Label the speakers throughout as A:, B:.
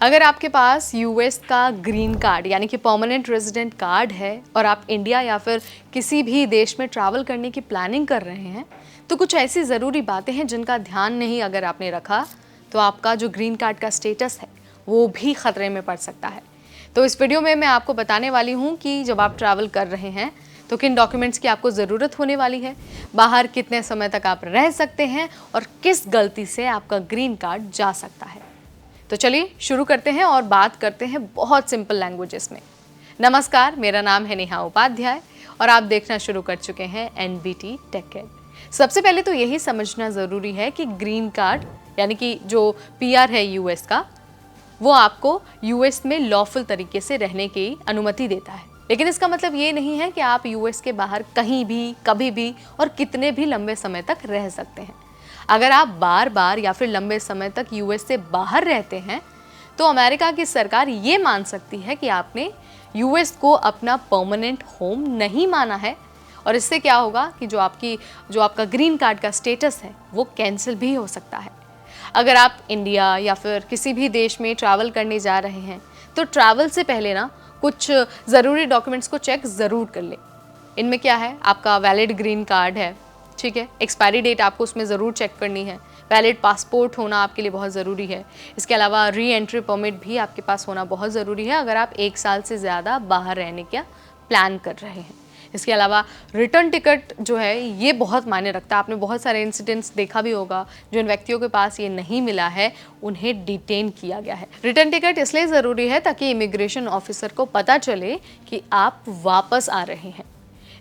A: अगर आपके पास यूएस का ग्रीन कार्ड यानी कि परमानेंट रेजिडेंट कार्ड है और आप इंडिया या फिर किसी भी देश में ट्रैवल करने की प्लानिंग कर रहे हैं, तो कुछ ऐसी ज़रूरी बातें हैं जिनका ध्यान नहीं अगर आपने रखा तो आपका जो ग्रीन कार्ड का स्टेटस है वो भी ख़तरे में पड़ सकता है। तो इस वीडियो में मैं आपको बताने वाली हूँ कि जब आप ट्रैवल कर रहे हैं तो किन डॉक्यूमेंट्स की आपको ज़रूरत होने वाली है, बाहर कितने समय तक आप रह सकते हैं और किस गलती से आपका ग्रीन कार्ड जा सकता है। तो चलिए शुरू करते हैं और बात करते हैं बहुत सिंपल लैंग्वेजेस में। नमस्कार, मेरा नाम है नेहा उपाध्याय और आप देखना शुरू कर चुके हैं एनबीटी टेक एड। सबसे पहले तो यही समझना ज़रूरी है कि ग्रीन कार्ड यानी कि जो पीआर है यूएस का, वो आपको यूएस में लॉफुल तरीके से रहने की अनुमति देता है। लेकिन इसका मतलब ये नहीं है कि आप यूएस के बाहर कहीं भी, कभी भी और कितने भी लंबे समय तक रह सकते हैं। अगर आप बार बार या फिर लंबे समय तक यूएस से बाहर रहते हैं तो अमेरिका की सरकार ये मान सकती है कि आपने यूएस को अपना परमानेंट होम नहीं माना है और इससे क्या होगा कि जो आपका ग्रीन कार्ड का स्टेटस है वो कैंसिल भी हो सकता है। अगर आप इंडिया या फिर किसी भी देश में ट्रैवल करने जा रहे हैं तो ट्रैवल से पहले ना कुछ ज़रूरी डॉक्यूमेंट्स को चेक ज़रूर कर लें। इनमें क्या है, आपका वैलिड ग्रीन कार्ड है, ठीक है, एक्सपायरी डेट आपको उसमें ज़रूर चेक करनी है, वैलिड पासपोर्ट होना आपके लिए बहुत ज़रूरी है। इसके अलावा री एंट्री परमिट भी आपके पास होना बहुत ज़रूरी है अगर आप 1 साल से ज़्यादा बाहर रहने का प्लान कर रहे हैं। इसके अलावा रिटर्न टिकट जो है ये बहुत मायने रखता है। आपने बहुत सारे इंसिडेंट्स देखा भी होगा, जिन व्यक्तियों के पास ये नहीं मिला है उन्हें डिटेन किया गया है। रिटर्न टिकट इसलिए ज़रूरी है ताकि इमिग्रेशन ऑफिसर को पता चले कि आप वापस आ रहे हैं।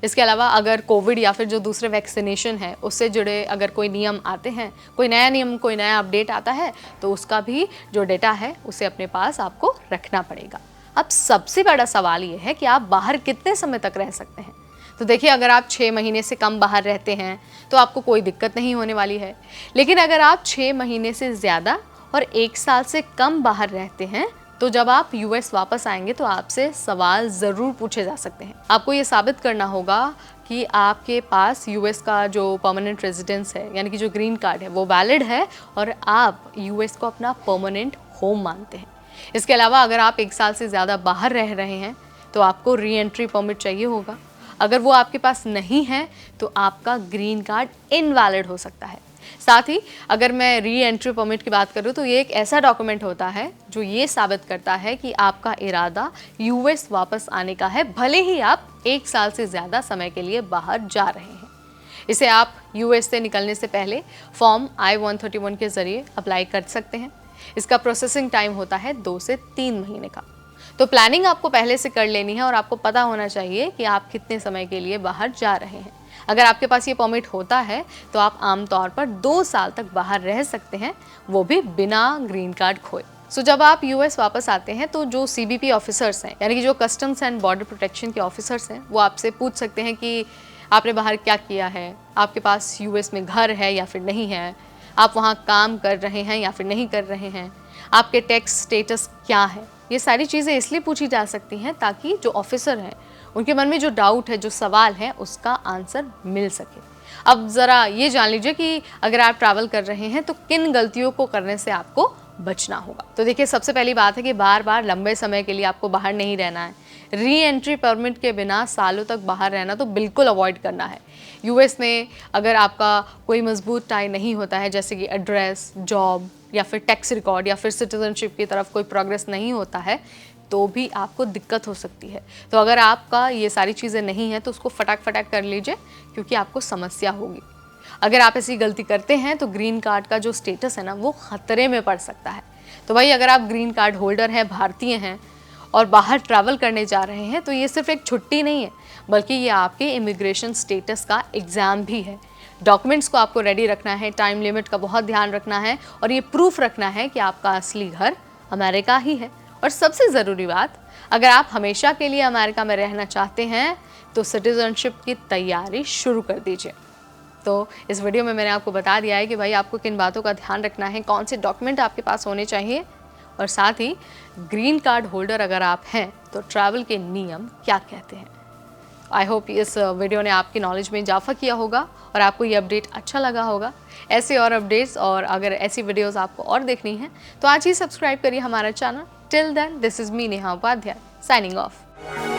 A: इसके अलावा अगर कोविड या फिर जो दूसरे वैक्सीनेशन है उससे जुड़े अगर कोई नियम आते हैं, कोई नया नियम, कोई नया अपडेट आता है तो उसका भी जो डेटा है उसे अपने पास आपको रखना पड़ेगा। अब सबसे बड़ा सवाल ये है कि आप बाहर कितने समय तक रह सकते हैं। तो देखिए, अगर आप 6 महीने से कम बाहर रहते हैं तो आपको कोई दिक्कत नहीं होने वाली है। लेकिन अगर आप 6 महीने से ज़्यादा और 1 साल से कम बाहर रहते हैं तो जब आप यूएस वापस आएंगे तो आपसे सवाल ज़रूर पूछे जा सकते हैं। आपको ये साबित करना होगा कि आपके पास यूएस का जो परमानेंट रेजिडेंस है यानी कि जो ग्रीन कार्ड है वो वैलिड है और आप यूएस को अपना परमानेंट होम मानते हैं। इसके अलावा अगर आप 1 साल से ज़्यादा बाहर रह रहे हैं तो आपको री एंट्री परमिट चाहिए होगा। अगर वो आपके पास नहीं है तो आपका ग्रीन कार्ड इनवैलिड हो सकता है। साथ ही अगर मैं री एंट्री परमिट की बात करूँ तो ये एक ऐसा डॉक्यूमेंट होता है जो ये साबित करता है कि आपका इरादा यूएस वापस आने का है, भले ही आप 1 साल से ज़्यादा समय के लिए बाहर जा रहे हैं। इसे आप यूएस से निकलने से पहले फॉर्म I-131 के ज़रिए अप्लाई कर सकते हैं। इसका प्रोसेसिंग टाइम होता है 2 से 3 महीने का। तो प्लानिंग आपको पहले से कर लेनी है और आपको पता होना चाहिए कि आप कितने समय के लिए बाहर जा रहे हैं। अगर आपके पास ये परमिट होता है तो आप आमतौर पर 2 साल तक बाहर रह सकते हैं, वो भी बिना ग्रीन कार्ड खोए। सो जब आप यूएस वापस आते हैं तो जो सीबीपी ऑफिसर्स हैं यानी कि जो कस्टम्स एंड बॉर्डर प्रोटेक्शन के ऑफिसर्स हैं वो आपसे पूछ सकते हैं कि आपने बाहर क्या किया है, आपके पास यूएस में घर है या फिर नहीं है, आप वहाँ काम कर रहे हैं या फिर नहीं कर रहे हैं, आपके टैक्स स्टेटस क्या है। ये सारी चीज़ें इसलिए पूछी जा सकती हैं ताकि जो ऑफिसर हैं उनके मन में जो डाउट है, जो सवाल है, उसका आंसर मिल सके। अब ज़रा ये जान लीजिए कि अगर आप ट्रैवल कर रहे हैं तो किन गलतियों को करने से आपको बचना होगा। तो देखिए, सबसे पहली बात है कि बार बार लंबे समय के लिए आपको बाहर नहीं रहना है। री एंट्री परमिट के बिना सालों तक बाहर रहना तो बिल्कुल अवॉइड करना है। यूएस में अगर आपका कोई मजबूत टाई नहीं होता है, जैसे कि एड्रेस, जॉब या फिर टैक्स रिकॉर्ड या फिर सिटीजनशिप की तरफ कोई प्रोग्रेस नहीं होता है तो भी आपको दिक्कत हो सकती है। तो अगर आपका ये सारी चीज़ें नहीं हैं तो उसको फटाक कर लीजिए क्योंकि आपको समस्या होगी। अगर आप ऐसी गलती करते हैं तो ग्रीन कार्ड का जो स्टेटस है ना वो ख़तरे में पड़ सकता है। तो भाई, अगर आप ग्रीन कार्ड होल्डर हैं, भारतीय हैं और बाहर ट्रैवल करने जा रहे हैं तो ये सिर्फ एक छुट्टी नहीं है बल्कि ये आपके इमिग्रेशन स्टेटस का एग्ज़ाम भी है। डॉक्यूमेंट्स को आपको रेडी रखना है, टाइम लिमिट का बहुत ध्यान रखना है और ये प्रूफ रखना है कि आपका असली घर अमेरिका ही है। और सबसे ज़रूरी बात, अगर आप हमेशा के लिए अमेरिका में रहना चाहते हैं तो सिटीजनशिप की तैयारी शुरू कर दीजिए। तो इस वीडियो में मैंने आपको बता दिया है कि भाई आपको किन बातों का ध्यान रखना है, कौन से डॉक्यूमेंट आपके पास होने चाहिए और साथ ही ग्रीन कार्ड होल्डर अगर आप हैं तो ट्रैवल के नियम क्या कहते हैं। आई होप इस वीडियो ने आपकी नॉलेज में इजाफा किया होगा और आपको ये अपडेट अच्छा लगा होगा। ऐसे और अपडेट्स और अगर ऐसी वीडियोस आपको और देखनी है तो आज ही सब्सक्राइब करिए हमारा channel. Till then, this is me Neha Upadhyay signing of.